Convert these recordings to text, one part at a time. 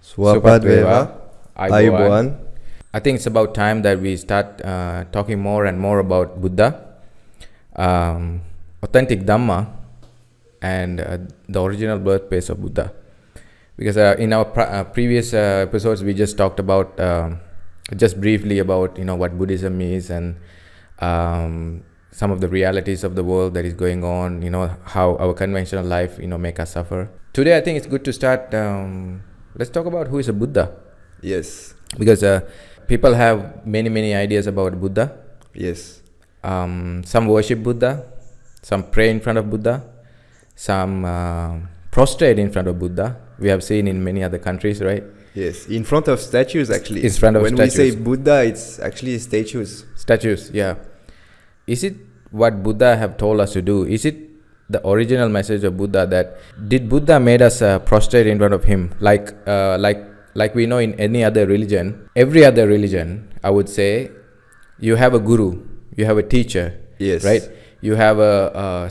Swapadveva, Ayubowan. I think it's about time that we start talking more and more about Buddha, authentic Dhamma, and the original birthplace of Buddha. Because in our previous episodes, we just talked about, just briefly about, what Buddhism is and some of the realities of the world that is going on, how our conventional life, make us suffer. Today, I think it's good to start, let's talk about who is a Buddha. Yes. Because people have many ideas about Buddha. Yes. Some worship Buddha, some pray in front of Buddha, some prostrate in front of Buddha. We have seen in many other countries, right? Yes, in front of statues actually. In front of when statues. When we say Buddha, it's actually statues. Statues, yeah. Is it what Buddha have told us to do? Is it the original message of Buddha that did Buddha made us prostrate in front of him? Like we know in any other religion, every other religion, I would say, you have a guru, you have a teacher, yes, right? You have a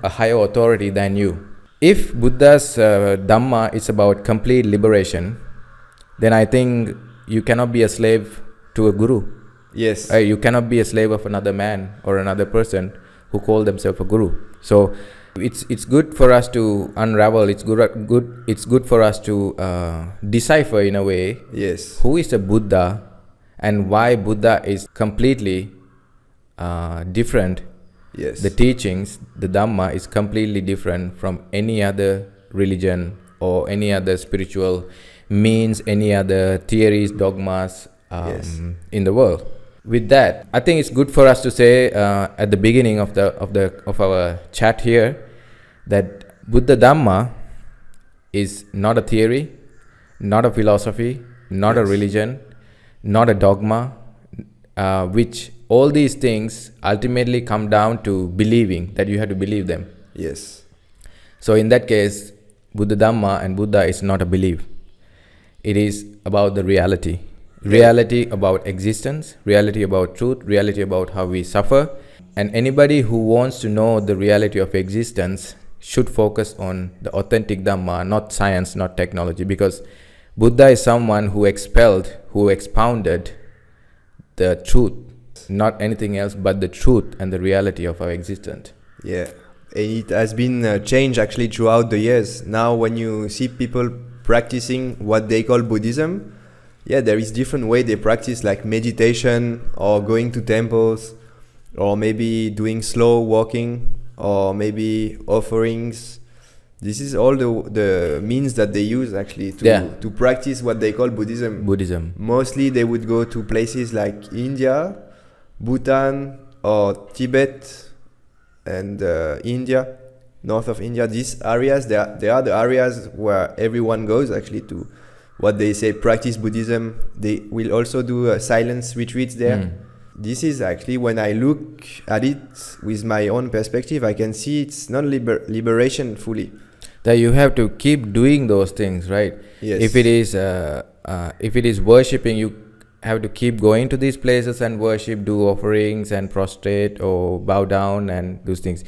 higher authority than you. If Buddha's Dhamma is about complete liberation, then I think you cannot be a slave to a guru. Yes. You cannot be a slave of another man or another person who call themselves a guru. So it's good for us to unravel. It's good for us to decipher in a way. Yes. Who is a Buddha and why Buddha is completely different. Yes. The teachings, the Dhamma is completely different from any other religion or any other spiritual means, any other theories, dogmas in the world. With that, I think it's good for us to say at the beginning of our chat here that Buddha Dhamma is not a theory, not a philosophy, not a religion, not a dogma, which all these things ultimately come down to believing, that you have to believe them. Yes. So in that case, Buddha Dhamma and Buddha is not a belief. It is about the reality. Reality about existence, reality about truth, reality about how we suffer. And anybody who wants to know the reality of existence should focus on the authentic Dhamma, not science, not technology. Because Buddha is someone who expounded the truth, not anything else but the truth and the reality of our existence. Yeah, and it has been changed actually throughout the years. Now when you see people practicing what they call Buddhism, there is different way they practice, like meditation or going to temples or maybe doing slow walking or maybe offerings. This is all the means that they use actually to practice what they call Buddhism. Mostly they would go to places like India, Bhutan or Tibet and India, north of India. These areas, they are the areas where everyone goes actually to what they say practice Buddhism. They will also do silence retreats there. This is actually, when I look at it with my own perspective, I can see it's not liberation fully. That you have to keep doing those things, right? Yes. If it is worshipping, you have to keep going to these places and worship, do offerings and prostrate or bow down and those things.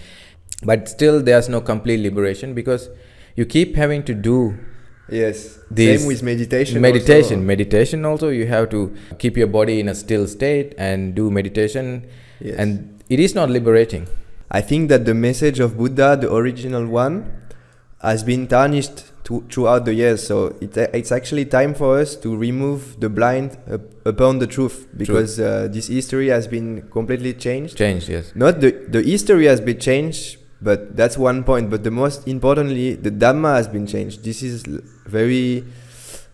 But still there's no complete liberation because you keep having to do. Yes. Same with meditation. Meditation also, you have to keep your body in a still state and do meditation. Yes. And it is not liberating. I think that the message of Buddha, the original one, has been tarnished throughout the years. So it's actually time for us to remove the blind upon the truth, because this history has been completely changed. Yes. Not the history has been changed, but that's one point. But the most importantly, the Dhamma has been changed. This is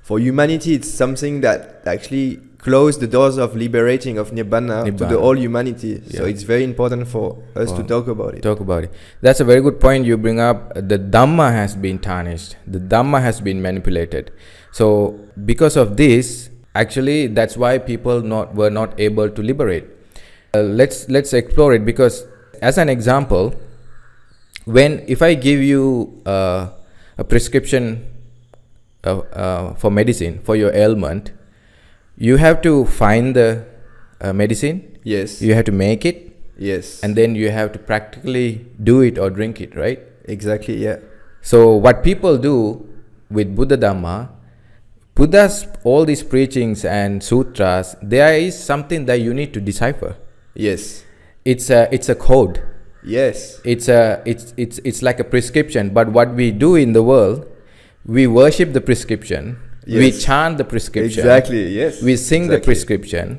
for humanity, it's something that actually closed the doors of liberating, of Nibbana. To the whole humanity. So it's very important for us to talk about it. That's a very good point you bring up. The Dhamma has been tarnished. The Dhamma has been manipulated. So because of this, actually, that's why people were not able to liberate. Let's explore it, because as an example, if I give you a prescription for medicine for your ailment, you have to find the medicine. Yes. You have to make it. Yes. And then you have to practically do it or drink it, right? Exactly, yeah. So what people do with Buddha Dhamma, Buddha's all these preachings and sutras, there is something that you need to decipher. Yes. It's a code. Yes. It's like a prescription. But what we do in the world, we worship the prescription. Yes. We chant the prescription. Exactly. Yes. We sing the prescription,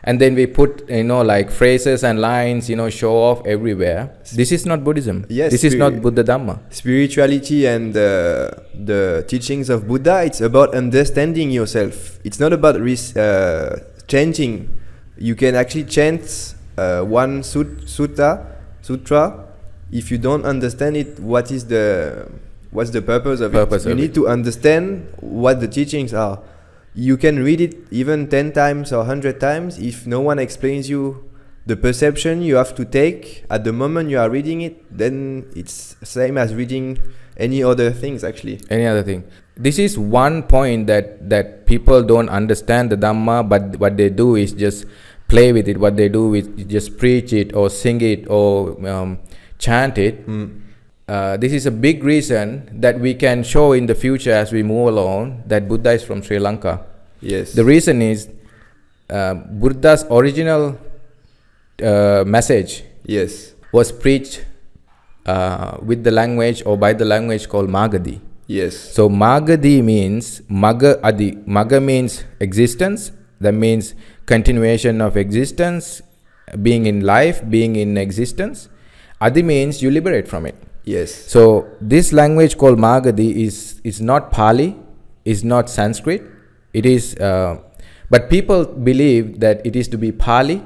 and then we put like phrases and lines, show off everywhere. This is not Buddhism. Yes. This is not Buddha Dhamma. Spirituality and the teachings of Buddha, it's about understanding yourself. It's not about chanting. You can actually chant one sutra. If you don't understand it, what's the purpose of it? You need to understand what the teachings are. You can read it even 10 times or 100 times. If no one explains you the perception you have to take at the moment you are reading it, then it's same as reading any other things actually. Any other thing. This is one point that people don't understand the Dhamma, but what they do is just play with it. What they do is just preach it or sing it or chant it. This is a big reason that we can show in the future as we move along that Buddha is from Sri Lanka. Yes. The reason is Buddha's original message was preached with the language or by the language called Magadhi. Yes. So Magadhi means Maga Adi. Maga means existence. That means continuation of existence, being in life, being in existence. Adi means you liberate from it. Yes. So this language called Magadhi is not Pali, is not Sanskrit. It is, but people believe that it is to be Pali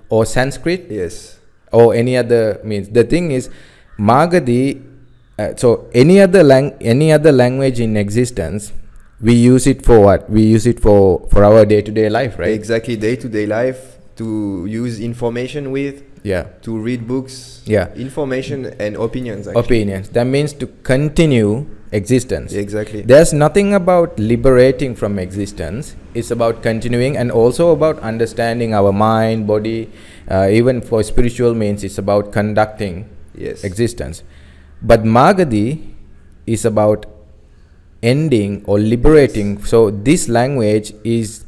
or Sanskrit. Yes. Or any other means. The thing is, Magadhi. So any other language in existence, we use it for what? We use it for our day-to-day life, right? Exactly, day-to-day life, to use information with. Yeah. To read books. Yeah. Information and opinions. Actually. Opinions. That means to continue existence. Exactly. There's nothing about liberating from existence. It's about continuing, and also about understanding our mind, body. Even for spiritual means, it's about conducting existence. But Magadhi is about ending or liberating. So this language is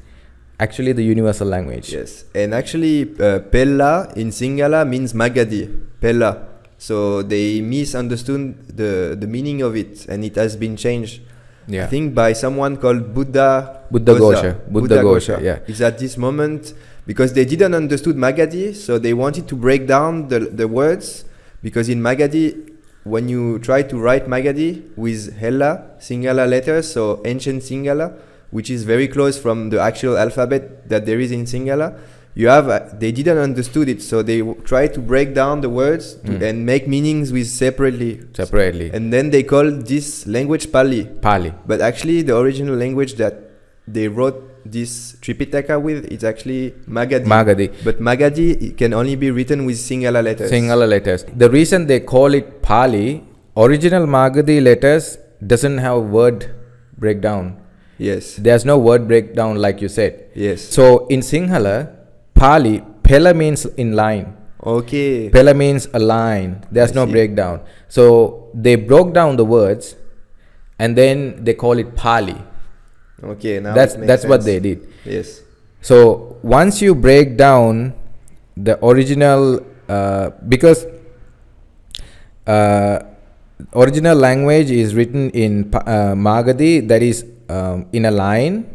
actually the universal language. Yes. And actually Pella in Sinhala means Magadhi. Pella. So they misunderstood the meaning of it, and it has been changed. I think by someone called Buddha Gosha. Yeah. It's at this moment because they didn't understood Magadhi, so they wanted to break down the words, because in Magadhi, when you try to write Magadhi with Hella, Sinhala letters, so ancient Sinhala, which is very close from the actual alphabet that there is in Sinhala, they didn't understood it, so they try to break down the words and make meanings with separately. And then they call this language Pali. But actually the original language that they wrote this Tripitaka with is actually Magadhi. But Magadhi can only be written with Sinhala letters. The reason they call it Pali, original Magadhi letters doesn't have word breakdown. Yes. There's no word breakdown like you said. Yes. So in Sinhala, Pali, Pela means in line. Okay. Pela means a line. There's no breakdown. So they broke down the words and then they call it Pali. Okay, now that's what they did. Yes. So once you break down the original, because original language is written in Magadhi, that is in a line,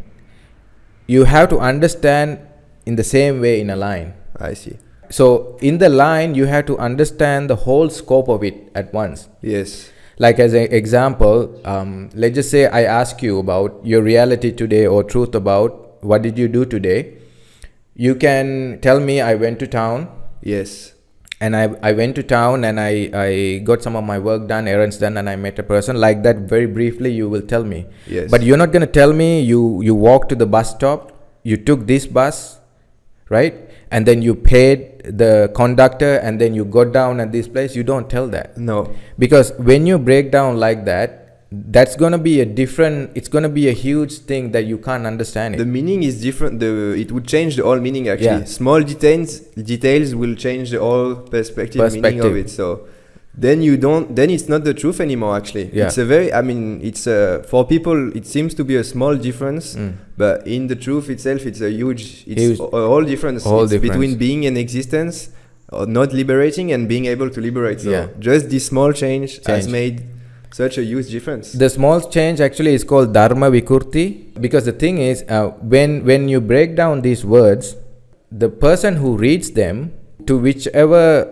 you have to understand in the same way in a line. I see. So in the line, you have to understand the whole scope of it at once. Yes. Like as an example, let's just say I ask you about your reality today or truth about what did you do today. You can tell me I went to town. Yes. And I went to town and I got some of my work done, errands done, and I met a person. Like that, very briefly, you will tell me. Yes. But you're not going to tell me you walked to the bus stop, you took this bus, right? And then you paid the conductor and then you got down at this place. You don't tell that. No. Because when you break down like that, that's going to be it's going to be a huge thing that you can't understand it. The meaning is different. It would change the whole meaning actually. Yeah. Small details will change the whole perspective meaning of it. So then it's not the truth anymore, actually. Yeah. It's a very, I mean, it's for people, it seems to be a small difference, but in the truth itself, it's a huge a whole difference. Between being in existence or not liberating and being able to liberate. So just this small change has made such a huge difference. The small change actually is called dharma vikurti, because the thing is, when you break down these words, the person who reads them, to whichever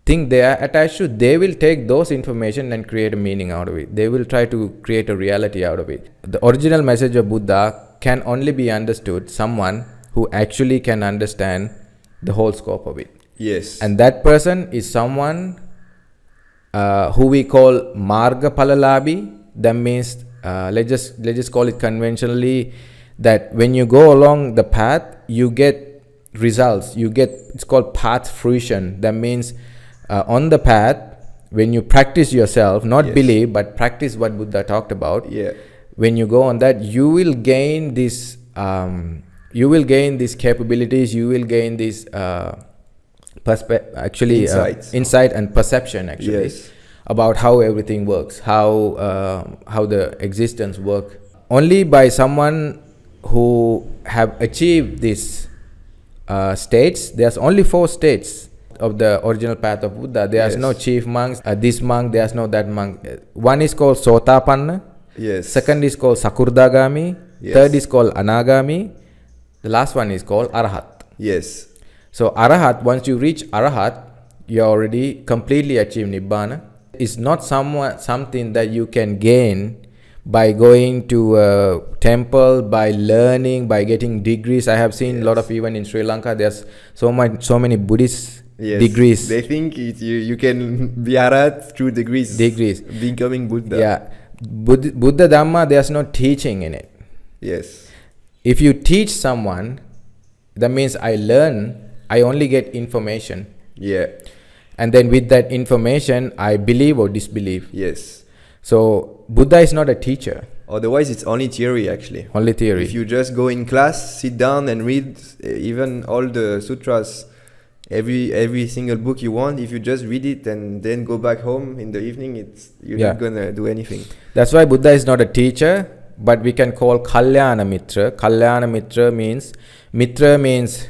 thing they are attached to, they will take those information and create a meaning out of it. They will try to create a reality out of it. The original message of Buddha can only be understood someone who actually can understand the whole scope of it. Yes. And that person is someone who we call marga palalabi. That means let's just call it conventionally, that when you go along the path, you get results. It's called path fruition. That means on the path, when you practice yourself, not believe, but practice what Buddha talked about. Yeah. When you go on that, you will gain this. You will gain these capabilities. You will gain this insight and perception actually about how everything works, how the existence work. Only by someone who have achieved these states. There's only 4 states of the original path of Buddha. There's no chief monks, this monk, there's no that monk. One is called Sotapanna. Yes. Second is called Sakurdagami. Third is called Anagami. The last one is called Arahat. Yes. So Arahat, once you reach Arahat, you already completely achieved Nibbana. It's not something that you can gain by going to a temple, by learning, by getting degrees. I have seen a lot of, even in Sri Lanka, there's so many Buddhist degrees. They think you can be Arahat through degrees. Becoming Buddha. Yeah. Buddha Dhamma, there's no teaching in it. Yes. If you teach someone, that means I only get information. Yeah. And then with that information, I believe or disbelieve. Yes. So Buddha is not a teacher. Otherwise, it's only theory, actually. Only theory. If you just go in class, sit down and read even all the sutras, every single book you want, if you just read it and then go back home in the evening, you're not gonna do anything. That's why Buddha is not a teacher, but we can call Kalyana Mitra. Kalyana Mitra means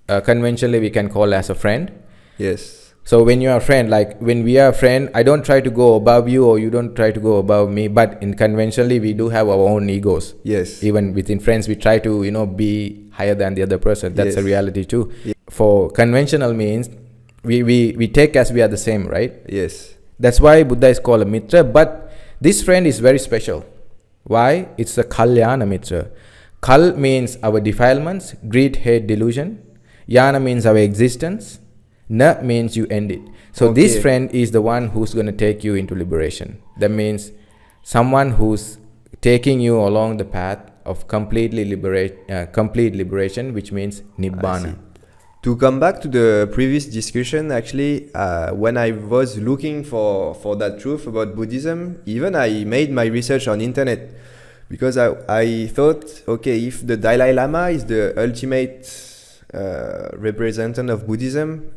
conventionally we can call as a friend. Yes. So when you are a friend, like when we are a friend, I don't try to go above you or you don't try to go above me, but in conventionally we do have our own egos. Yes. Even within friends, we try to, be higher than the other person. That's a reality too. Yeah. For conventional means, we take as we are the same, right? Yes. That's why Buddha is called a Mitra, but this friend is very special. Why? It's a Kalyana Mitra. Kal means our defilements, greed, hate, delusion. Yana means our existence. Na means you end it. So this friend is the one who's going to take you into liberation. That means someone who's taking you along the path of complete liberation, which means Nibbana. To come back to the previous discussion, actually, when I was looking for that truth about Buddhism, even I made my research on internet, because I thought, okay, if the Dalai Lama is the ultimate representative of Buddhism,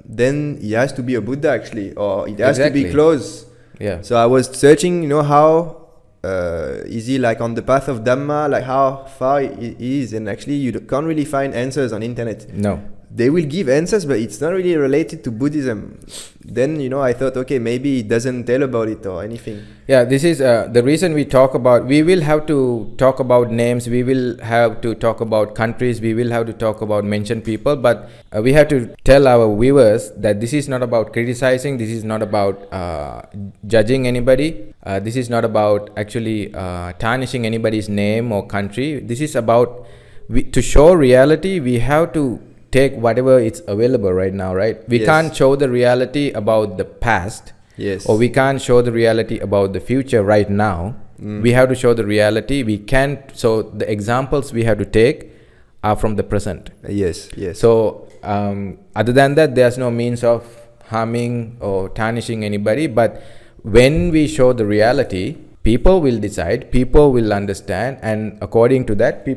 then he has to be a Buddha, actually, or it has to be close. Yeah. So I was searching, how is he like on the path of Dhamma, like how far he is, and actually you can't really find answers on internet. No. They will give answers, but it's not really related to Buddhism. Then, I thought, okay, maybe it doesn't tell about it or anything. Yeah, this is the reason we will have to talk about names, we will have to talk about countries, we will have to talk about mention people, but we have to tell our viewers that this is not about criticizing, this is not about judging anybody, this is not about actually tarnishing anybody's name or country. This is about, to show reality, we have to take whatever it's available right now, right? We can't show the reality about the past, or we can't show the reality about the future right now. We have to show the reality. We can't. So the examples we have to take are from the present. Yes. So other than that, there's no means of harming or tarnishing anybody. But when we show the reality, people will decide, people will understand, and according to that,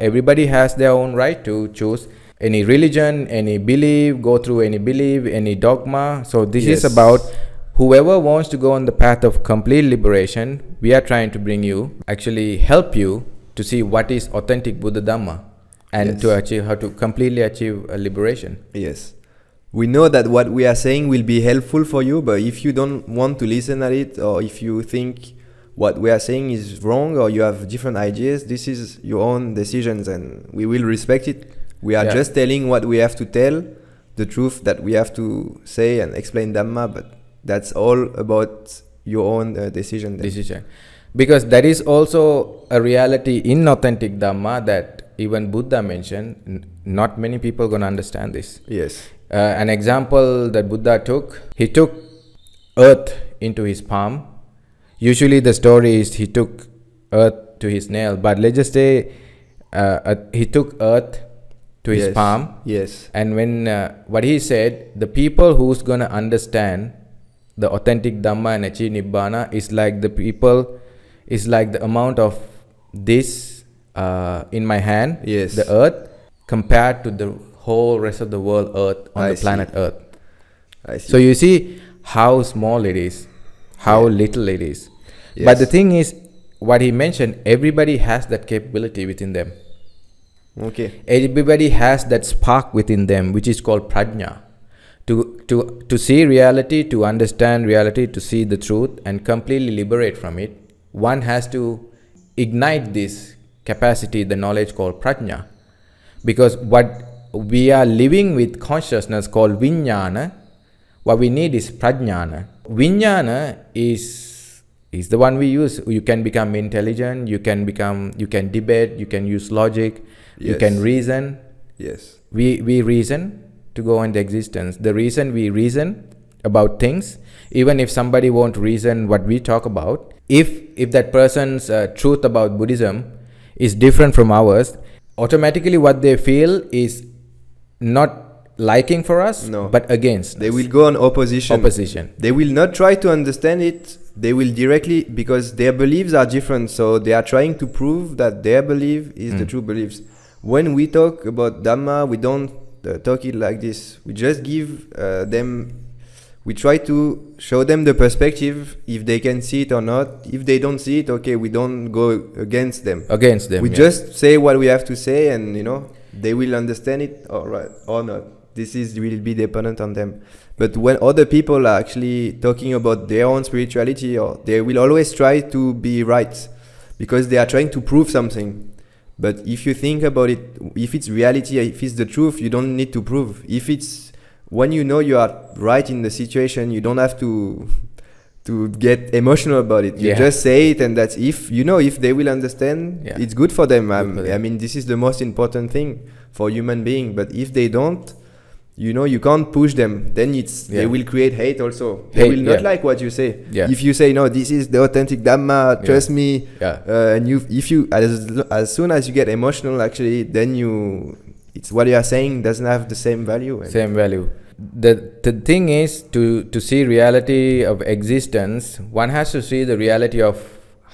everybody has their own right to choose any religion, any belief, go through any belief, any dogma. So this Yes. is about whoever wants to go on the path of complete liberation. We are trying to bring you, actually help you to see what is authentic Buddha Dhamma, and Yes. to achieve, how to completely achieve a liberation. Yes. We know that what we are saying will be helpful for you, but if you don't want to listen at it, or if you think what we are saying is wrong, or you have different ideas, this is your own decisions, and we will respect it. We are Yeah. just telling what we have to tell, the truth that we have to say and explain Dhamma, but that's all about your own decision. Decision. Because that is also a reality in authentic Dhamma that even Buddha mentioned. Not many people going to understand this. Yes. An example that Buddha took, he took earth into his palm. Usually the story is he took earth to his nail, but let's just say he took earth to his Yes. palm. Yes. And when what he said, the people who's going to understand the authentic Dhamma and achieve Nibbana is like the people, is like the amount of this in my hand, Yes. the earth, compared to the whole rest of the world, earth, on I the planet see. Earth. I see. So you see how small it is, how Yeah. little it is. Yes. But the thing is, what he mentioned, everybody has that capability within them. Okay. Everybody has that spark within them, which is called prajna. To see reality, to understand reality, to see the truth and completely liberate from it, one has to ignite this capacity, the knowledge called prajna. Because what we are living with consciousness called vijnana, what we need is prajnana. Vijnana is the one we use. You can become intelligent, you can debate, you can use logic, you Yes. can reason. Yes. We reason to go into existence. The reason we reason about things, even if somebody won't reason what we talk about, if that person's truth about Buddhism is different from ours, automatically what they feel is not liking for us, No. but against They us. will go on opposition. They will not try to understand it. They will directly, because their beliefs are different, so they are trying to prove that their belief is the true beliefs. When we talk about Dhamma, we don't talk it like this. We just give them, we try to show them the perspective, if they can see it or not. If they don't see it, okay, we don't go against them. We Yeah. just say what we have to say, and they will understand it or not. This will be dependent on them. But when other people are actually talking about their own spirituality, or they will always try to be right, because they are trying to prove something. But if you think about it, if it's reality, if it's the truth, you don't need to prove. If it's when you are right in the situation, you don't have to get emotional about it. You Yeah. just say it, and that's if they will understand, Yeah. it's good for them. Good for them. I mean, this is the most important thing for human being. But if they don't, you can't push them. Then they Yeah. will create hate also. They Hate, will not yeah. like what you say. Yeah. If you say, no, this is the authentic Dhamma, trust me, Yeah. and as soon as you get emotional, actually, then it's what you are saying doesn't have the same value. Same value. The thing is, to see reality of existence, one has to see the reality of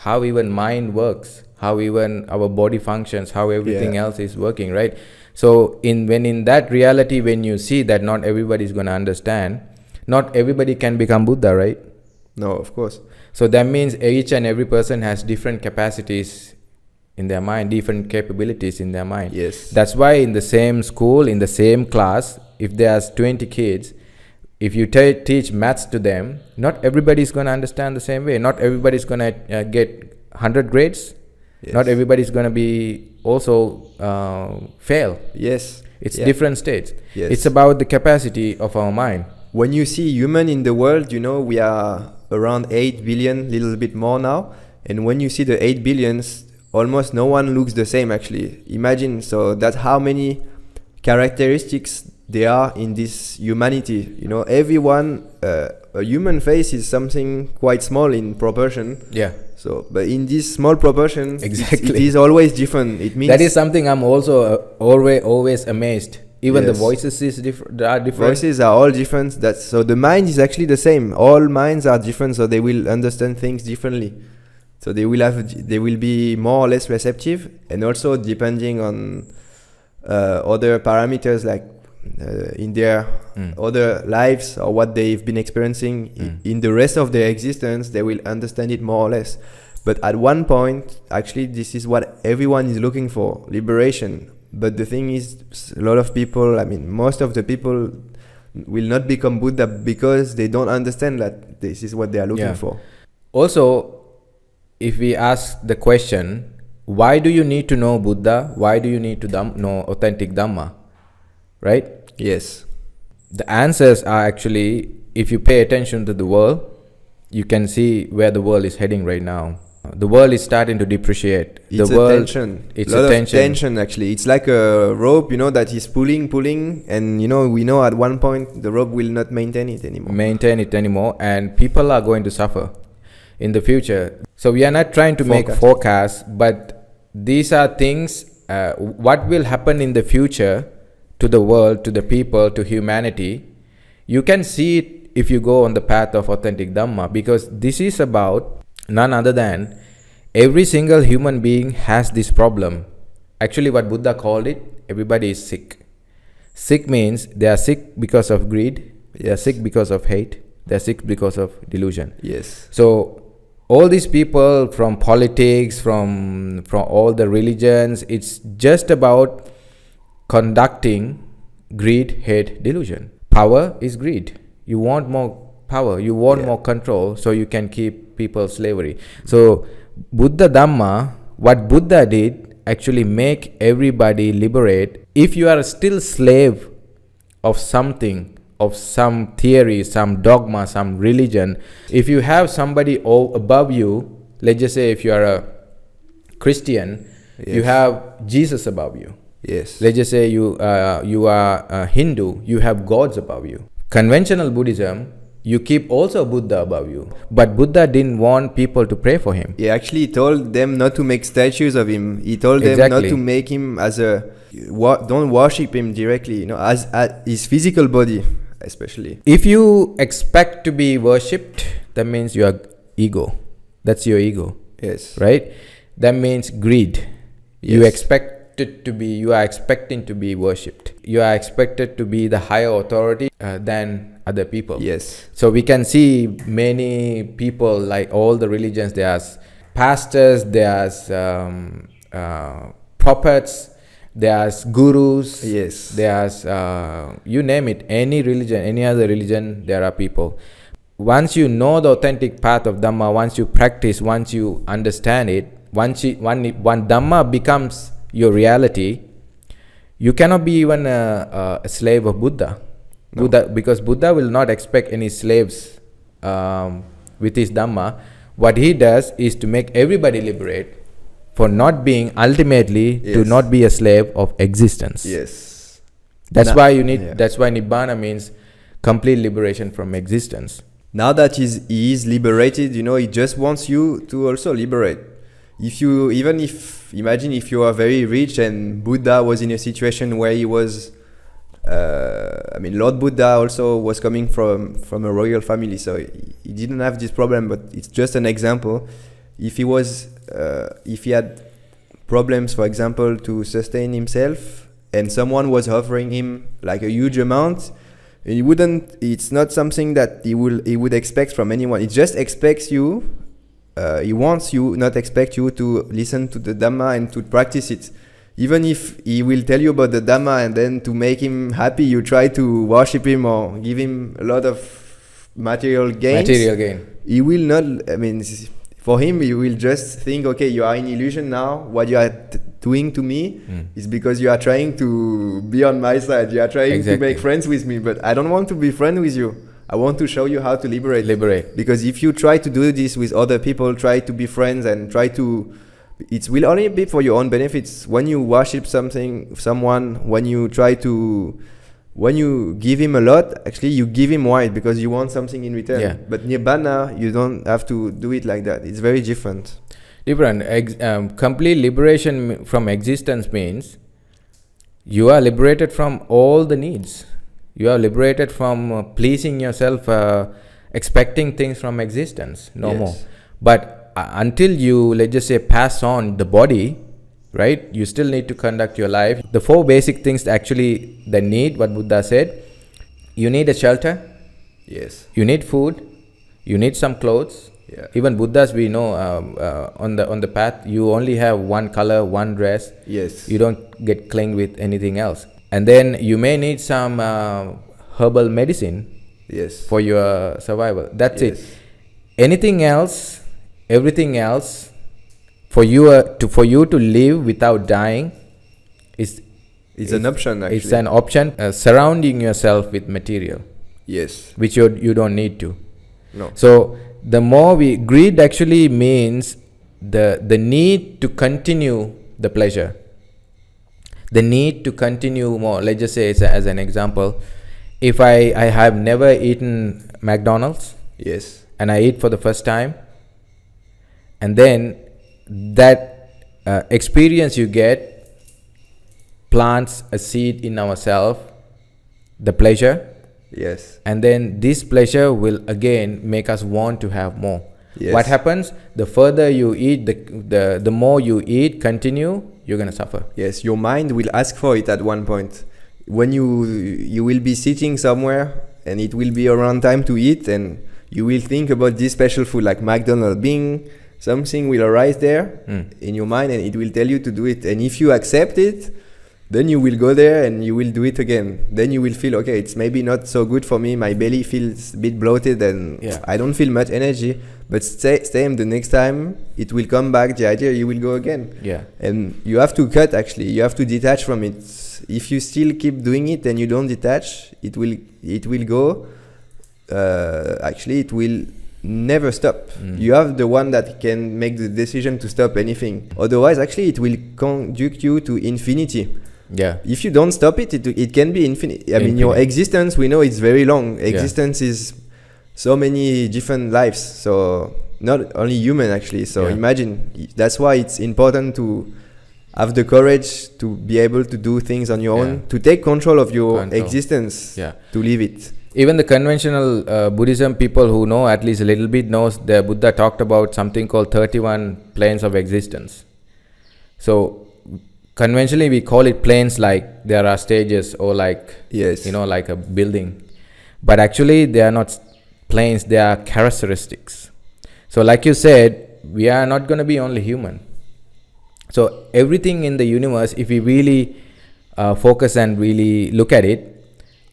how even mind works, how even our body functions, how everything Yeah. else is working, right? So in that reality, when you see that not everybody is going to understand, not everybody can become Buddha, right? No, of course. So that means each and every person has different capacities in their mind, different capabilities in their mind. Yes. That's why in the same school, in the same class, if there's 20 kids, if you teach maths to them, not everybody is going to understand the same way. Not everybody is going to get 100 grades. Yes. Not everybody is going to be also fail. Yes. It's Yeah. different states. Yes. It's about the capacity of our mind. When you see human in the world, we are around 8 billion, little bit more now. And when you see the 8 billions, almost no one looks the same, actually. Imagine, so that's how many characteristics there are in this humanity. Everyone, a human face is something quite small in proportion. Yeah. So, but in this small proportion, Exactly. it is always different. It means That is something I'm also always amazed. Even the Yes. voices are different. voices are all different. So the mind is actually the same. All minds are different, so they will understand things differently. So they will be more or less receptive, and also depending on other parameters like in their other lives or what they've been experiencing in the rest of their existence, they will understand it more or less. But at one point, actually, this is what everyone is looking for, liberation. But the thing is, a lot of people, I mean, most of the people will not become Buddha because they don't understand that this is what they are looking for. Also, if we ask the question, why do you need to know Buddha? Why do you need to know authentic Dhamma? Right? Yes. The answers are actually, if you pay attention to the world, you can see where the world is heading right now. The world is starting to depreciate. It's the world, tension. It's a lot a tension. of tension, actually. It's like a rope, that is pulling, and we know at one point the rope will not maintain it anymore. And people are going to suffer in the future. So we are not trying to make forecasts, but these are things, what will happen in the future to the world, to the people, to humanity. You can see it if you go on the path of authentic Dhamma, because this is about none other than every single human being has this problem. Actually, what Buddha called it, everybody is sick. Sick means they are sick because of greed, they are sick because of hate, they are sick because of delusion. Yes. So all these people from politics, from all the religions, it's just about conducting greed, hate, delusion. Power is greed. You want more power, you want more control, so you can keep people slavery. So Buddha Dhamma, what Buddha did, actually make everybody liberate. If you are still slave of something, of some theory, some dogma, some religion, if you have somebody above you, let's just say if you are a Christian, you have Jesus above you. Yes. Let's just say you are a Hindu, you have gods above you. Conventional Buddhism, you keep also Buddha above you. But Buddha didn't want people to pray for him. He actually told them not to make statues of him. He told them not to make him as don't worship him directly, as his physical body, especially. If you expect to be worshipped, that means you are ego. That's your ego. Yes. Right? That means greed. Yes. You are expecting to be worshipped. You are expected to be the higher authority than other people. Yes. So we can see many people, like all the religions, there's pastors, there's prophets, there's gurus, yes, there's you name it, any religion, any other religion, there are people. Once you know the authentic path of Dhamma, once you practice, once you understand it, one Dhamma becomes your reality, you cannot be even a slave of Buddha. No. Because Buddha will not expect any slaves with his Dhamma. What he does is to make everybody liberate for not being ultimately to not be a slave of existence. Yes. That's why you need. That's why Nibbana means complete liberation from existence. Now that he is liberated, he just wants you to also liberate. Imagine if you are very rich and Buddha was in a situation where he was, Lord Buddha also was coming from a royal family, so he didn't have this problem, but it's just an example. If he had problems, for example, to sustain himself, and someone was offering him like a huge amount, it's not something that he would expect from anyone. It just expects you. He wants you, not expect you to listen to the Dhamma and to practice it. Even if he will tell you about the Dhamma and then to make him happy, you try to worship him or give him a lot of material gain. He will not, for him, he will just think, okay, you are in illusion now. What you are doing to me is because you are trying to be on my side. You are trying to make friends with me, but I don't want to be friends with you. I want to show you how to liberate. Because if you try to do this with other people, try to be friends and it will only be for your own benefits. When you worship someone, when you give him a lot, actually you give him why? Because you want something in return. Yeah. But Nibbana, you don't have to do it like that. It's very different. Complete liberation from existence means you are liberated from all the needs. You are liberated from pleasing yourself, expecting things from existence, no more. But until you, let's just say, pass on the body, right? You still need to conduct your life. The 4 basic things actually the need, what Buddha said. You need a shelter. Yes. You need food. You need some clothes. Yeah. Even Buddhas, we know on the path, you only have one color, one dress. Yes. You don't get cling with anything else. And then you may need some herbal medicine. Yes. For your survival. That's Yes. it. Anything else, everything else, for you to live without dying, it's an option. Actually, it's an option. Surrounding yourself with material. Yes. Which you don't need to. No. So the more greed actually means the need to continue the pleasure, the need to continue more. Let's just say as an example, if I have never eaten McDonald's, yes, and I eat for the first time, and then that experience you get plants a seed in ourselves, the pleasure. Yes. And then this pleasure will again make us want to have more. Yes. What happens? The further you eat, the more you eat, continue, you're going to suffer. Yes, your mind will ask for it at one point. When you will be sitting somewhere and it will be around time to eat, and you will think about this special food like McDonald's, something will arise there in your mind and it will tell you to do it. And if you accept it, then you will go there and you will do it again. Then you will feel, okay, it's maybe not so good for me. My belly feels a bit bloated and I don't feel much energy. But same the next time, it will come back, the idea, you will go again. Yeah. And you have to cut, actually. You have to detach from it. If you still keep doing it and you don't detach, it will go. Actually, it will never stop. You have the one that can make the decision to stop anything. Otherwise, actually, it will conduct you to infinity. Yeah. If you don't stop it, it can be infinite. I mean, your existence, we know it's very long. Existence is so many different lives. So not only human, actually. So imagine, that's why it's important to have the courage to be able to do things on your own, to take control of your existence, to live it. Even the conventional Buddhism people who know at least a little bit knows the Buddha talked about something called 31 planes of existence. So conventionally we call it planes, like there are stages or like, like a building. But actually they are not planes, they are characteristics. So like you said, we are not going to be only human. So everything in the universe, if we really focus and really look at it,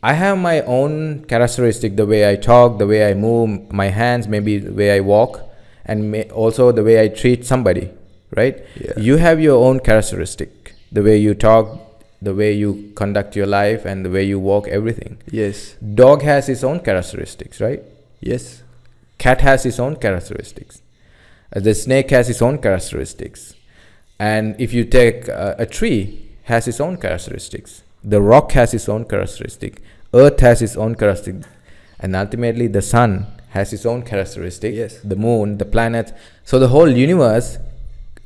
I have my own characteristic, the way I talk, the way I move, my hands, maybe the way I walk, and also the way I treat somebody, right? Yeah. You have your own characteristic, the way you talk, the way you conduct your life, and the way you walk, everything. Yes. Dog has its own characteristics, right? Yes. Cat has its own characteristics. The snake has its own characteristics. And if you take a tree, has its own characteristics. The rock has its own characteristic. Earth has its own characteristic. And ultimately the sun has its own characteristic. Yes. The moon, the planets. So the whole universe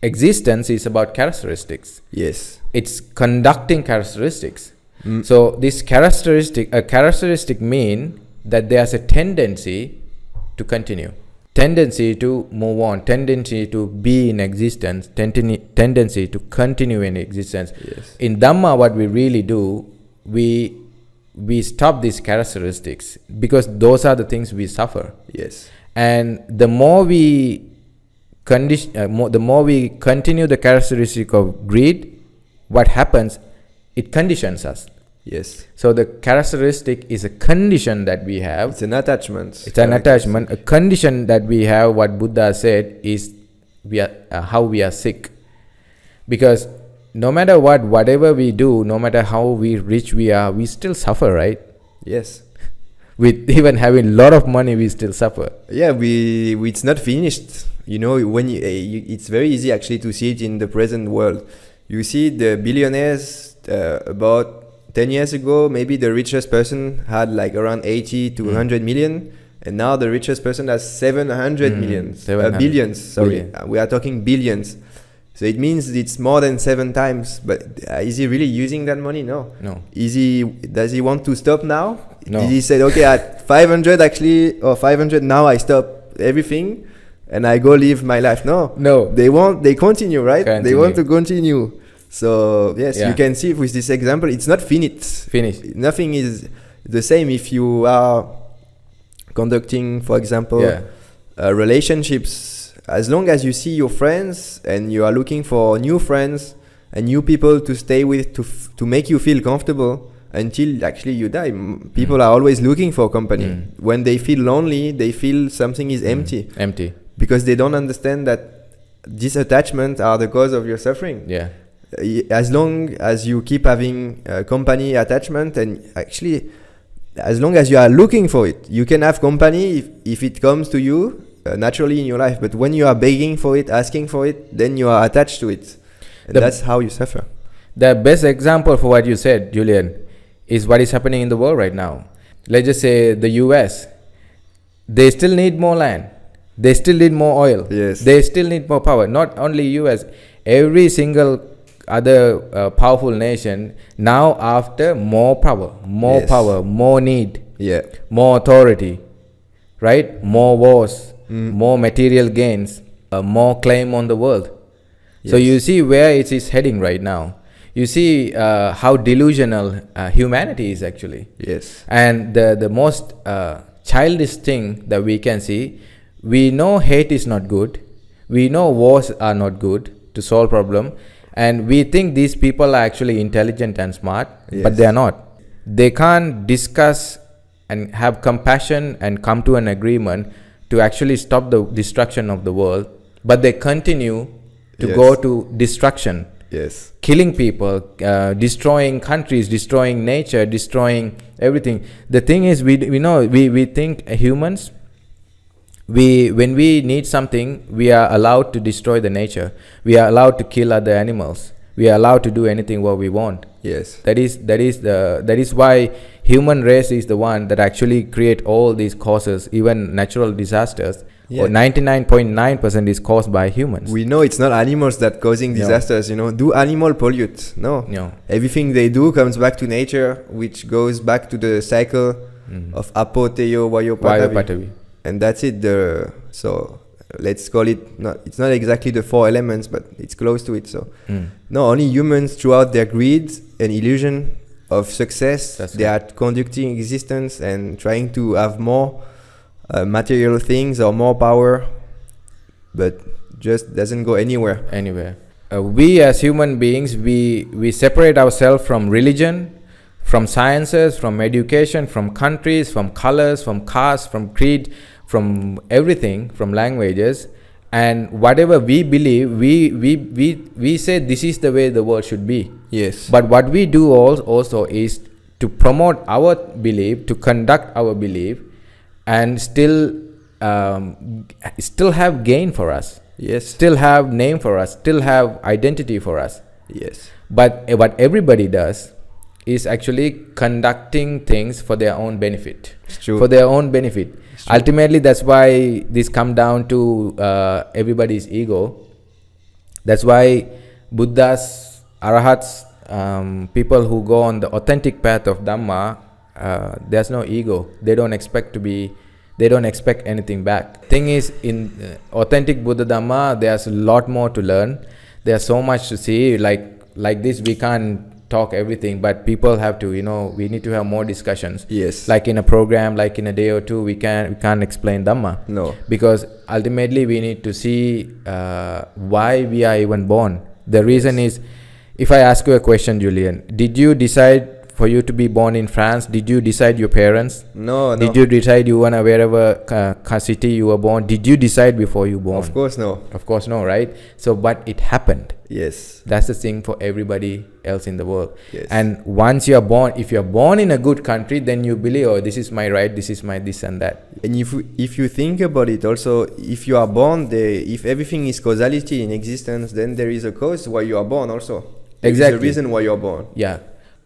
existence is about characteristics. Yes. It's conducting characteristics. So this characteristic mean that there's a tendency to continue, tendency to move on, tendency to be in existence, tendency to continue in existence. Yes. In Dhamma, what we really do, we stop these characteristics because those are the things we suffer. Yes. And the more we the more we continue the characteristic of greed, what happens? It conditions us. Yes. So the characteristic is a condition that we have. It's an attachment. It's an attachment. A condition that we have, what Buddha said, is how we are sick. Because no matter whatever we do, no matter how rich we are, we still suffer, right? Yes. With even having a lot of money, we still suffer. Yeah, it's not finished. You know, when it's very easy actually to see it in the present world. You see the billionaires about 10 years ago, maybe the richest person had like around 80 to 100 million. And now the richest person has 700 millions. Billions, sorry. We are talking billions. So it means it's more than 7 times. But is he really using that money? No. Does he want to stop now? No. Did he say, okay, at 500 actually, or 500 now I stop everything and I go live my life? No. No. They continue, right? They want to continue. So yes, you can see with this example, it's not finished. Nothing is the same if you are conducting, for example, relationships. As long as you see your friends and you are looking for new friends and new people to stay with to make you feel comfortable until actually you die. People are always looking for company. When they feel lonely, they feel something is empty. Because they don't understand that these attachments are the cause of your suffering. As long as you keep having company attachment, and actually as long as you are looking for it, you can have company if it comes to you naturally in your life. But when you are begging for it, asking for it, then you are attached to it, and that's how you suffer. The best example for what you said, Julian, is what is happening in the world right now. Let's just say the US, they still need more land, they still need more oil, they still need more power. Not only US, every single other powerful nation now after more power, more need, more authority, right? More wars, more material gains, more claim on the world. So you see where it is heading right now. You see how delusional humanity is actually. And the most childish thing that we can see, we know hate is not good, we know wars are not good to solve problem, and we think these people are actually intelligent and smart, but they are not. They can't discuss and have compassion and come to an agreement to actually stop the destruction of the world, but they continue to go to destruction, killing people, destroying countries, destroying nature, destroying everything. The thing is, we think humans, when we need something, we are allowed to destroy the nature. We are allowed to kill other animals. We are allowed to do anything what we want. That is why human race is the one that actually create all these causes, even natural disasters. Or 99.9% is caused by humans. We know it's not animals that causing disasters. Do animal pollute? No. Everything they do comes back to nature, which goes back to the cycle of apoteo vayopatavi. And that's it. So let's call it, it's not exactly the 4 elements, but it's close to it. So no, only humans, throughout their greed and illusion of success, they are conducting existence and trying to have more material things or more power, but just doesn't go anywhere. We as human beings, we separate ourselves from religion, from sciences, from education, from countries, from colors, from castes, from creed, from everything, from languages, and whatever we believe, we say this is the way the world should be. But what we do also is to promote our belief, to conduct our belief, and still have gain for us. Still have name for us, still have identity for us. But what everybody does is actually conducting things for their own benefit. For their own benefit. Ultimately, that's why this come down to everybody's ego. That's why Buddhas, Arahats, people who go on the authentic path of Dhamma, there's no ego. They don't expect anything back. Thing is, in authentic Buddha Dhamma, there's a lot more to learn. There's so much to see. Like this, we can't talk everything, but people have to, we need to have more discussions. Like in a program, like in a day or two, we can't explain Dhamma. No. Because ultimately we need to see why we are even born. The reason is, if I ask you a question, Julian, did you decide for you to be born in France? Did you decide your parents? No. Did you decide you wanna wherever city you were born? Did you decide before you born? Of course no, right? So, but it happened. That's the thing for everybody else in the world. And once you are born, if you are born in a good country, then you believe, oh, this is my right, this is my this and that. And if you think about it also, if you are born, if everything is causality in existence, then there is a cause why you are born also. There is a reason why you are born.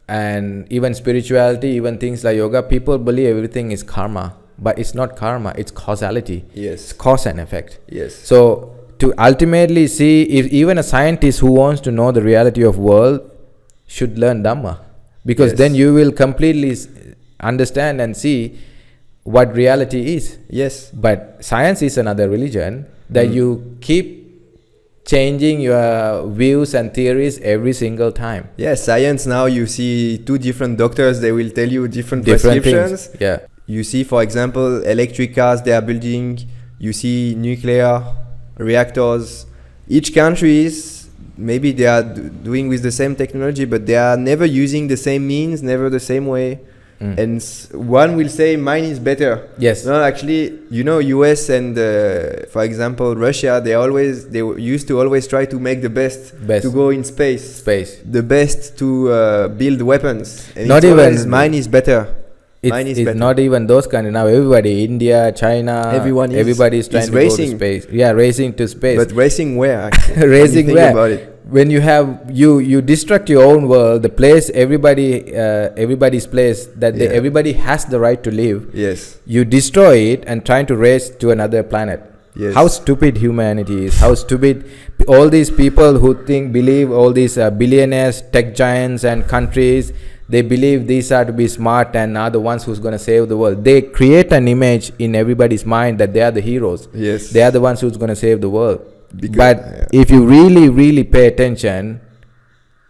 And even spirituality, even things like yoga, people believe everything is karma, but it's not karma, it's causality. It's cause and effect. So to ultimately see, if even a scientist who wants to know the reality of world should learn Dhamma, because then you will completely understand and see what reality is. But science is another religion that you keep changing your views and theories every single time. Yeah, science now, you see two different doctors, they will tell you different things. prescriptions. Yeah. You see, for example, electric cars they are building. You see nuclear reactors. Each country is, maybe they are doing with the same technology, but they are never using the same means, never the same way. And one will say mine is better. Yes. No, actually, you know, US and for example Russia, they used to always try to make the best. To go in space. The best to build weapons. And not even mine is better. It's not even those countries now. Everybody, India, China, everybody is trying to go to space. Yeah, racing to space. But racing where? Actually? Racing where? About it. When you have you destruct your own world, the place everybody's place that everybody has the right to live. Yes. You destroy it and trying to race to another planet. Yes. How stupid humanity is. How stupid all these people who believe all these billionaires, tech giants, and countries. They believe these are to be smart and are the ones who's going to save the world. They create an image in everybody's mind that they are the heroes. Yes. They are the ones who's going to save the world. But if you really, really pay attention,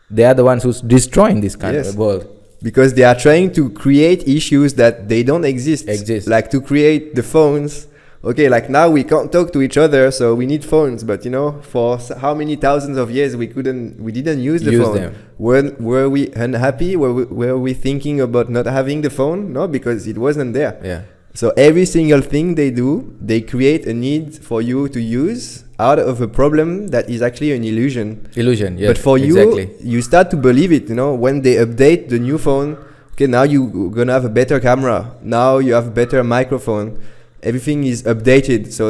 they are the ones who's destroying this kind of world. Because they are trying to create issues that they don't exist. Like to create the phones. Okay, like now we can't talk to each other, so we need phones. But you know, for how many thousands of years we didn't use the phone. Were we unhappy? Were we thinking about not having the phone? No, because it wasn't there. Yeah. So every single thing they do, they create a need for you to use out of a problem that is actually an illusion. Illusion, yes. But for you, you start to believe it. You know, when they update the new phone, okay, now you're gonna have a better camera. Now you have a better microphone. Everything is updated. So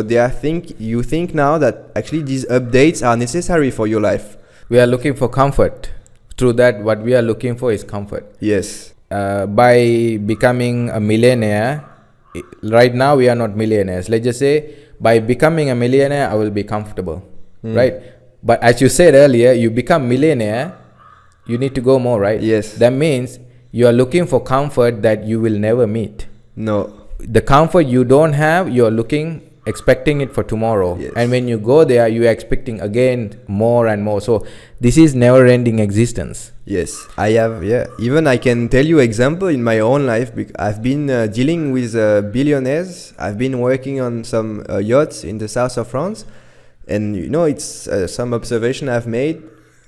you think now that actually these updates are necessary for your life. We are looking for comfort. Through that, what we are looking for is comfort. Yes. By becoming a millionaire, right now we are not millionaires. Let's just say by becoming a millionaire, I will be comfortable, right? But as you said earlier, you become millionaire, you need to go more, right? Yes. That means you are looking for comfort that you will never meet. No. The comfort you don't have, you are expecting it for tomorrow. Yes. And when you go there, you are expecting again more and more. So this is never-ending existence. Yes, I have. Yeah, even I can tell you example in my own life. I've been dealing with billionaires. I've been working on some yachts in the south of France, and you know, it's some observation I've made.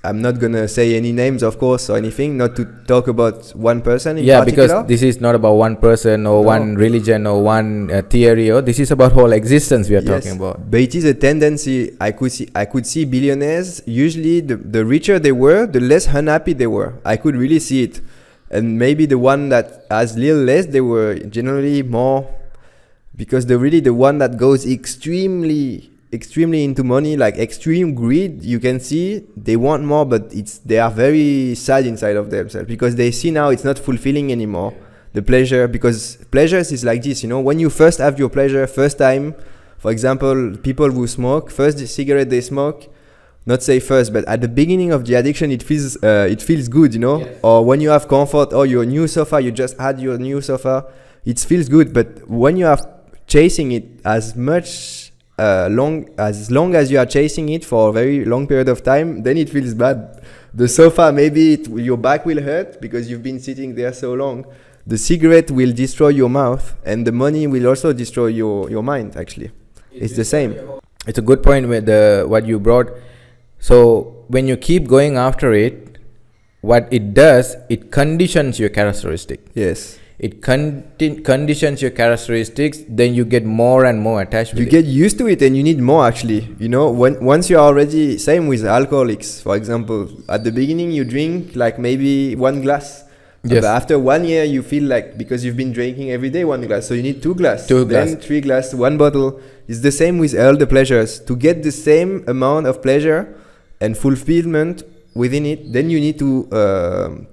I'm not gonna say any names, of course, or anything. Not to talk about one person in particular. Because this is not about one person or one religion or one theory. Or this is about whole existence we are talking about. But it is a tendency. I could see billionaires. Usually, the richer they were, the less unhappy they were. I could really see it, and maybe the one that has little less, they were generally more, because the one that goes extremely into money, like extreme greed, you can see they want more, but they are very sad inside of themselves because they see now it's not fulfilling anymore, the pleasure. Because pleasures is like this, you know, when you first have your pleasure first time, for example, people who smoke first cigarette they smoke, not say first, but at the beginning of the addiction it feels good, you know. Or when you have comfort, or your new sofa, you just had your new sofa, it feels good. But when you are chasing it as long as you are chasing it for a very long period of time, then it feels bad. The sofa, maybe your back will hurt because you've been sitting there so long. The cigarette will destroy your mouth, and the money will also destroy your mind. Actually, it's the same. It's a good point with what you brought. So when you keep going after it, what it does, it conditions your characteristic. Yes. It conditions your characteristics, then you get more and more attached with it. You get used to it and you need more, actually. You know, once you're already, same with alcoholics, for example. At the beginning you drink like maybe one glass. Yes. But after 1 year you feel like, because you've been drinking every day 1 glass, so you need 2 glasses. Then 3 glasses, 1 bottle. It's the same with all the pleasures. To get the same amount of pleasure and fulfillment within it, then you need to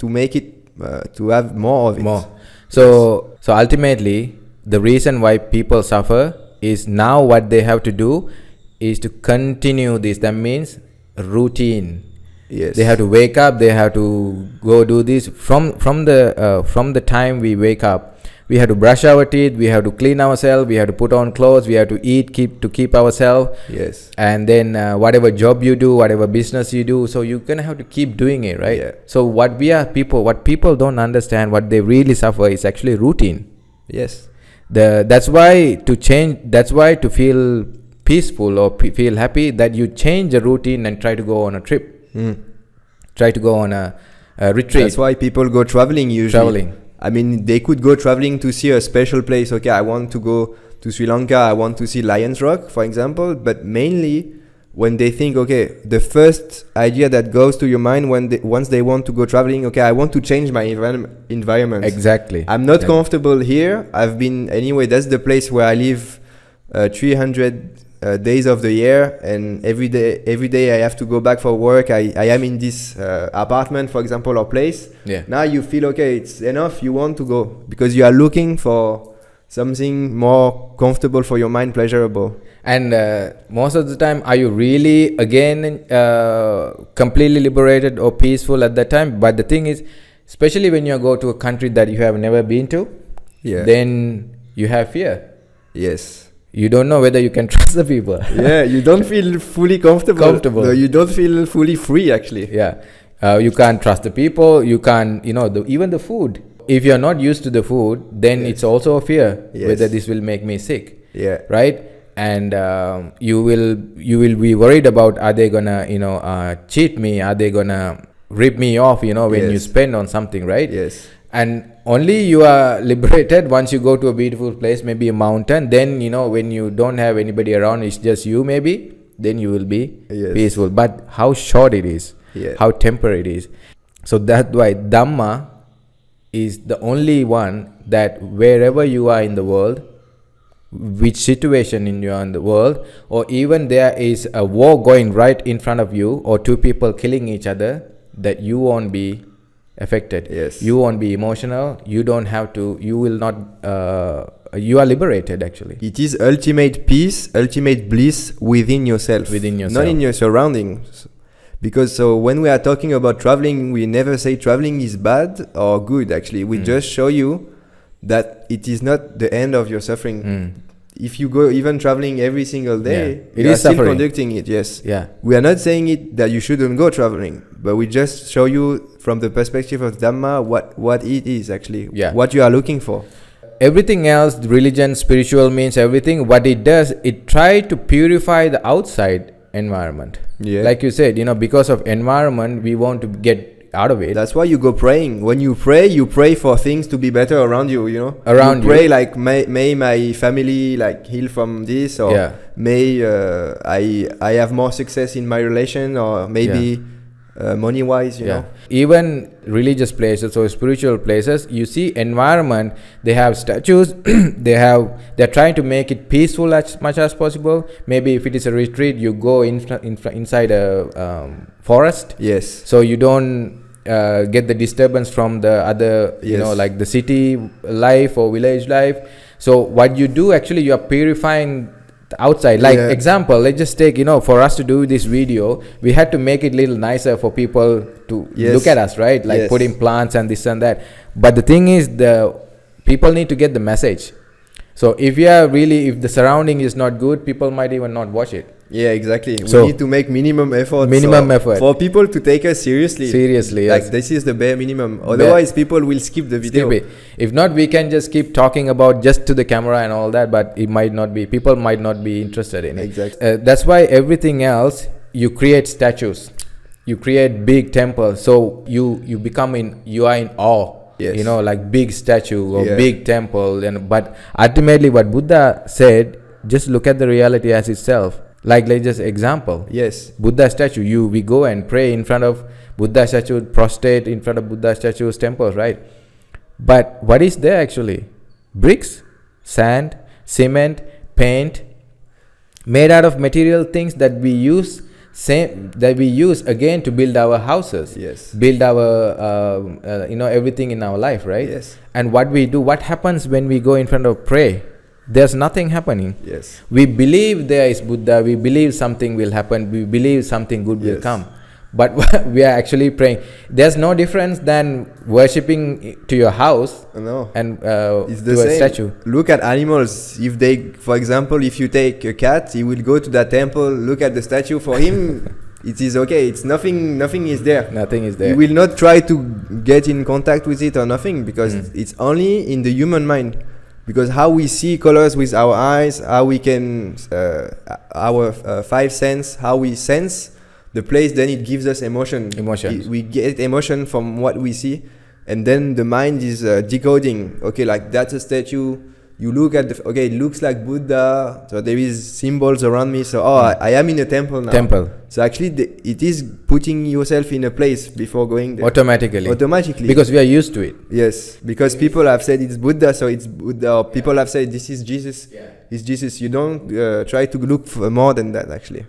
make it, to have more of it. So ultimately, the reason why people suffer is now what they have to do is to continue this. That means routine. Yes. They have to wake up. They have to go do this from the time we wake up. We have to brush our teeth, we have to clean ourselves, we have to put on clothes, we have to eat, keep ourselves. Yes. And then whatever job you do, whatever business you do, so you're gonna have to keep doing it, right? Yeah. So what people don't understand, what they really suffer is actually routine. Yes. That's why to feel peaceful or feel happy, that you change the routine and try to go on a trip. Try to go on a retreat. That's why people go traveling usually. I mean, they could go traveling to see a special place. Okay, I want to go to Sri Lanka, I want to see Lion's Rock, for example. But mainly, when they think, okay, the first idea that goes to your mind once they want to go traveling, okay, I want to change my environment. Exactly. I'm not comfortable here. I've been, anyway, that's the place where I live 300 days of the year, and every day I have to go back for work. I am in this apartment, for example, or place. Yeah. Now you feel, okay, it's enough, you want to go, because you are looking for something more comfortable for your mind, pleasurable. And most of the time, are you really again completely liberated or peaceful at that time? But the thing is, especially when you go to a country that you have never been to, then you have fear. Yes. You don't know whether you can trust the people. Yeah, you don't feel fully comfortable. No, you don't feel fully free, actually. Yeah. You can't trust the people. You can't, even the food. If you're not used to the food, then it's also a fear whether this will make me sick. Yeah. Right? And you will be worried about, are they gonna, cheat me? Are they gonna rip me off, when you spend on something, right? Yes. And only you are liberated once you go to a beautiful place, maybe a mountain. Then, when you don't have anybody around, it's just you maybe, then you will be peaceful. But how short it is, how temporary it is. So that's why Dhamma is the only one that wherever you are in the world, which situation you are in the world, or even there is a war going right in front of you, or two people killing each other, that you won't be affected. Yes. You won't be emotional. You don't have to. You will not. You are liberated. Actually, it is ultimate peace, ultimate bliss within yourself. Within yourself, not in your surroundings. Because so when we are talking about traveling, we never say traveling is bad or good. Actually, we just show you that it is not the end of your suffering. If you go even traveling every single day, it you is are still suffering. conducting it. Yes. Yeah. We are not saying it that you shouldn't go traveling, but we just show you from the perspective of Dhamma what it is actually. Yeah. What you are looking for. Everything else, religion, spiritual means everything. What it does, it try to purify the outside environment. Yeah. Like you said, because of environment, we want to get out of it. That's why you go praying. When you pray for things to be better around you, Around you pray like may my family like heal from this, or may I have more success in my relation, or maybe money wise, you know. Even religious places or spiritual places, you see environment, they have statues, they're trying to make it peaceful as much as possible. Maybe if it is a retreat, you go inside a forest. Yes. So you don't get the disturbance from the other, like the city life or village life. So what you do, actually, you are purifying the outside. Like example, let's just take, for us to do this video, we had to make it a little nicer for people to look at us, right? Like putting plants and this and that. But the thing is, the people need to get the message. So if the surrounding is not good, people might even not watch it. Yeah, exactly. So we need to make minimum effort. Effort for people to take us seriously. Like this is the bare minimum. Otherwise, people will skip the video. If not, we can just keep talking about just to the camera and all that, but people might not be interested in it. Exactly. That's why everything else, you create statues, you create big temples. So you are in awe. Yes. Like big statue or big temple. But ultimately, what Buddha said, just look at the reality as itself. Like just example. Yes. Buddha statue. We go and pray in front of Buddha statue, prostrate in front of Buddha statues, temples, right? But what is there actually? Bricks, sand, cement, paint, made out of material things that we use again to build our houses. Yes. Build our everything in our life, right? Yes. And what we do, what happens when we go in front of pray? There's nothing happening. Yes. We believe there is Buddha, we believe something will happen, we believe something good will come. but we are actually praying. There's no difference than worshipping to your house No. and It's the to a same. statue. Look at animals. If they, for example, if you take a cat, he will go to that temple, look at the statue. For him, it is okay. It's nothing. Nothing is there. Nothing is He there. will not try to get in contact with it or nothing, because it's only in the human mind. Because how we see colors with our eyes, how we can our five sense, how we sense the place, then it gives us emotion. Emotions. We get emotion from what we see, and then the mind is decoding. Okay, like that's a statue. You look at it looks like Buddha, so there is symbols around me. So I am in a temple now. Temple. So actually, it is putting yourself in a place before going there. Automatically. Because we are used to it. Yes, because people have said it's Buddha, so it's Buddha. Or people have said this is Jesus. It's Jesus. You don't try to look for more than that, actually.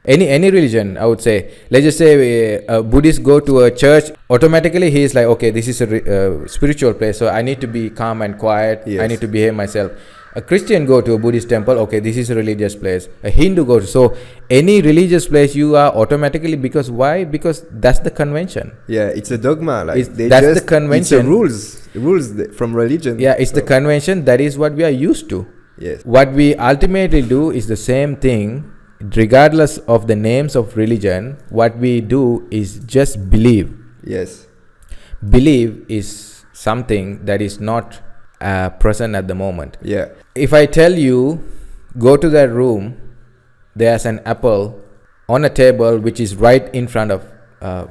Any religion, I would say. Let's just say a Buddhist go to a church. Automatically, he is like, okay, this is a spiritual place, so I need to be calm and quiet. Yes. I need to behave myself. A Christian go to a Buddhist temple. Okay, this is a religious place. A Hindu go to. So any religious place, you are automatically, because why? Because that's the convention. Yeah, it's a dogma. Like That's the convention. It's the rules from religion. Yeah, it's the convention. That is what we are used to. Yes. What we ultimately do is the same thing, regardless of the names of religion. What we do is just believe. Yes. Believe is something that is not present at the moment. Yeah. If I tell you, go to that room, there's an apple on a table which is right in front of,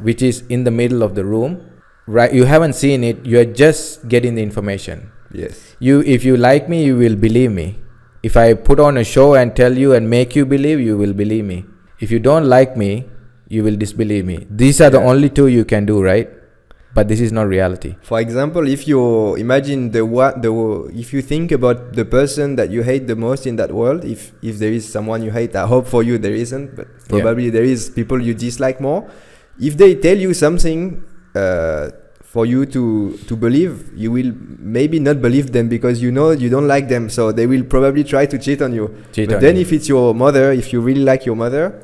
which is in the middle of the room. Right, you haven't seen it. You are just getting the information. Yes. If you like me, you will believe me. If I put on a show and tell you and make you believe, you will believe me. If you don't like me, you will disbelieve me. These are the only two you can do, right? But this is not reality. For example, if you imagine if you think about the person that you hate the most in that world, if there is someone you hate, I hope for you there isn't, but probably there is people you dislike more. If they tell you something for you to believe, you will maybe not believe them, because you know you don't like them, so they will probably try to cheat on you. But then if it's your mother, if you really like your mother,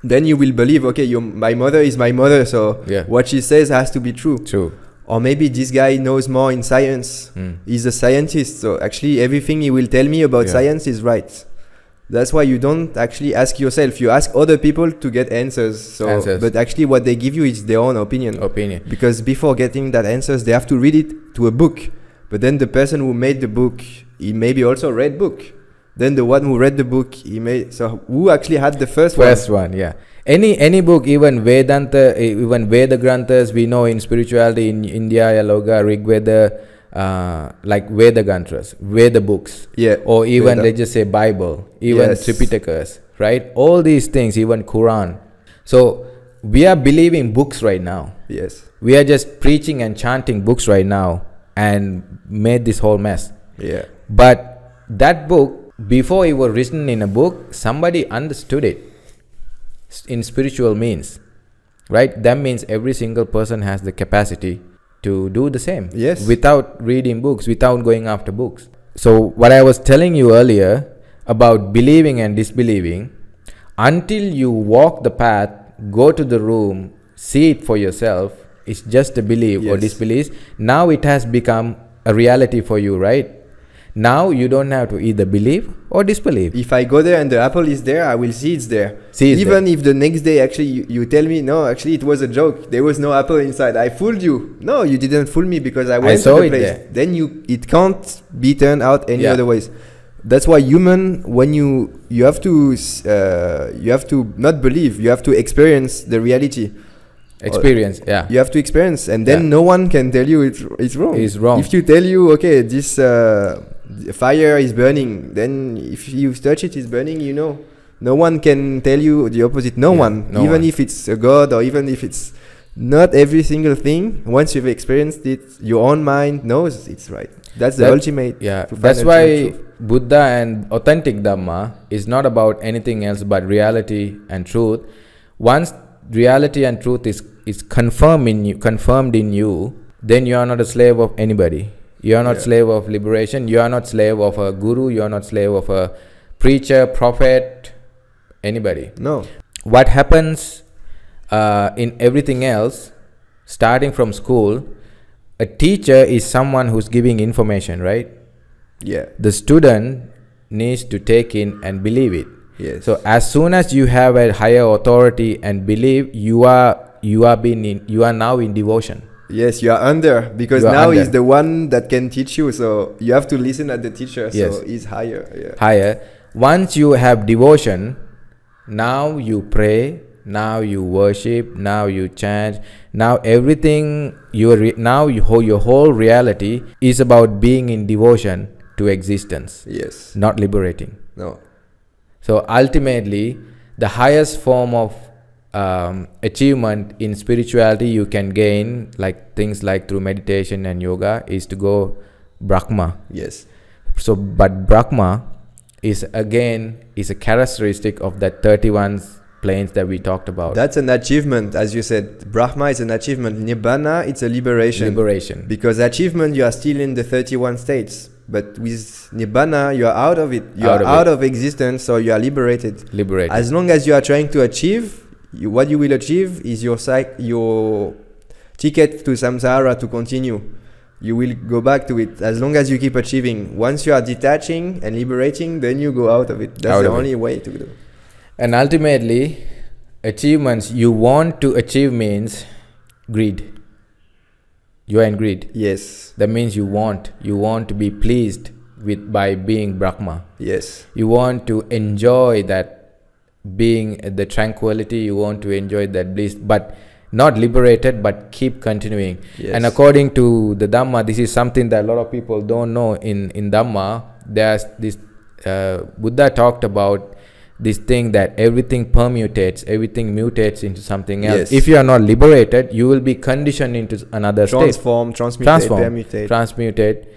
then you will believe, okay, my mother is my mother, so what she says has to be true. Or maybe this guy knows more in science. He's a scientist, so actually everything he will tell me about science is right. That's why you don't actually ask yourself. You ask other people to get answers. But actually what they give you is their own opinion. Because before getting that answers, they have to read it to a book. But then the person who made the book, he maybe also read book. Then the one who read the book, so who actually had the first one? First one, yeah. Any book, even Vedanta, even Veda Granthas, we know in spirituality in India, Yoga, Rig Veda, like Veda Granthas, Veda books, or even Veda. Let's just say Bible, even Tripitakas, right? All these things, even Quran. So we are believing books right now. Yes. We are just preaching and chanting books right now and made this whole mess. Yeah. But that book, before it was written in a book, somebody understood it in spiritual means, right? That means every single person has the capacity to do the same. Yes. Without reading books, without going after books. So what I was telling you earlier about believing and disbelieving, until you walk the path, go to the room, see it for yourself, it's just a belief or disbelief. Now it has become a reality for you, right? Now you don't have to either believe or disbelieve. If I go there and the apple is there, I will see it's there. Even if the next day actually you tell me, no, actually it was a joke. There was no apple inside. I fooled you. No, you didn't fool me, because I went to the place. There. Then it can't be turned out any other ways. That's why when you have to not believe, you have to experience the reality. You have to experience, and then no one can tell you it's wrong. It's wrong. If you tell you, okay, this fire is burning, then if you touch it, it's burning, you know. No one can tell you the opposite. No one. Even if it's a god, or even if it's not every single thing, once you've experienced it, your own mind knows it's right. That's the ultimate. Yeah, that's why Buddha and authentic Dhamma is not about anything else but reality and truth. Once reality and truth is confirmed in you, then you are not a slave of anybody. You are not slave of liberation. You are not slave of a guru. You are not slave of a preacher, prophet, anybody. No. What happens in everything else, starting from school, a teacher is someone who's giving information, right? Yeah. The student needs to take in and believe it. Yes. So as soon as you have a higher authority and believe, you are now in devotion. Yes, you are under, because You are now under. he's the one that can teach you. So you have to listen at the teacher. Yes. So he's higher. Yeah. Higher. Once you have devotion, now you pray, now you worship, now you chant. Now everything, your whole reality is about being in devotion to existence, Yes. not liberating. No. So ultimately, the highest form of achievement in spirituality you can gain, like things like through meditation and yoga, is to go Brahma. Yes. So, but Brahma is a characteristic of that 31 planes that we talked about. That's an achievement, as you said. Brahma is an achievement. Nibbana, it's a liberation. Because achievement, you are still in the 31 states. But with Nibbana, you are out of it. You are out of existence, so you are liberated. As long as you are trying to achieve, what you will achieve is your ticket to samsara to continue. You will go back to it as long as you keep achieving. Once you are detaching and liberating, then you go out of it. That's the only way to do. And ultimately, achievements you want to achieve means greed. You are in greed. Yes. That means you want to be pleased by being Brahma. Yes. You want to enjoy that being the tranquility. You want to enjoy that bliss, but not liberated, but keep continuing. Yes. And according to the Dhamma, this is something that a lot of people don't know. In Dhamma, there's this Buddha talked about this thing that everything permutates, everything mutates into something else. Yes. If you are not liberated, you will be conditioned into another transmutate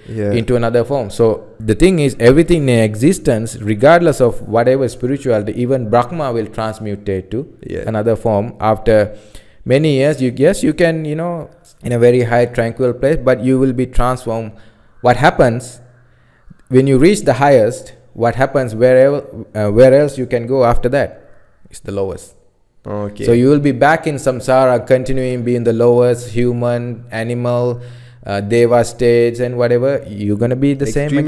into another form. So the thing is, everything in existence, regardless of whatever spirituality, even Brahma will transmutate to another form after many years. You can, in a very high tranquil place, but you will be transformed. What happens when you reach the highest? What happens where else you can go after that? It's the lowest. Okay. So you will be back in samsara, continuing being the lowest human, animal, deva states and whatever. You're gonna be the same again.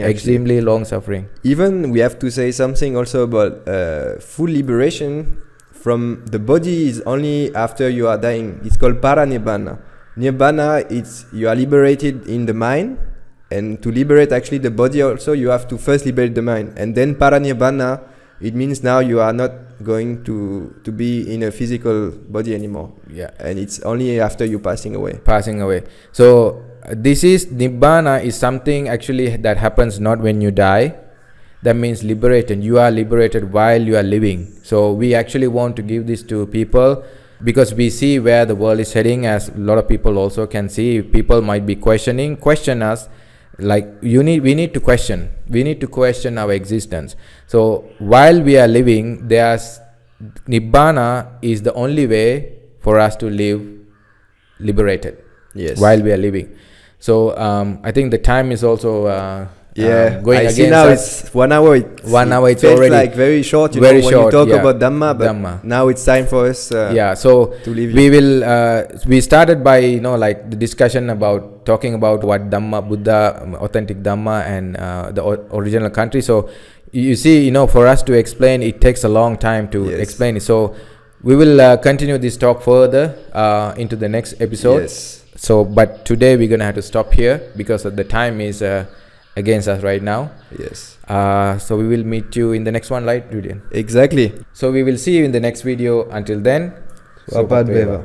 Extremely long suffering. Even we have to say something also about full liberation from the body is only after you are dying. It's called paranibbana. Nibbana, it's you are liberated in the mind. And to liberate actually the body also, you have to first liberate the mind. And then paranibbana, it means now you are not going to be in a physical body anymore. Yeah. And it's only after you passing away. So this is Nibbana is something actually that happens not when you die. That means liberated. You are liberated while you are living. So we actually want to give this to people because we see where the world is heading, as a lot of people also can see. People might be question us. Like we need to question our existence. So while we are living, there's Nibbana is the only way for us to live liberated. Yes. While we are living. So I think the time is also going I against see now us. It's 1 hour. It's felt already like very short. Very when short, you talk yeah. about Dhamma, but now it's time for us. So to leave we will. We started by like the discussion about talking about what Dhamma, Buddha, authentic Dhamma, and the original country. So you see, for us to explain, it takes a long time to explain it. So we will continue this talk further into the next episode. Yes. So, but today we're gonna have to stop here because of the time is against us right now. Yes. So we will meet you in the next one, right, Julian? Exactly. So we will see you in the next video. Until then, Swapadveva.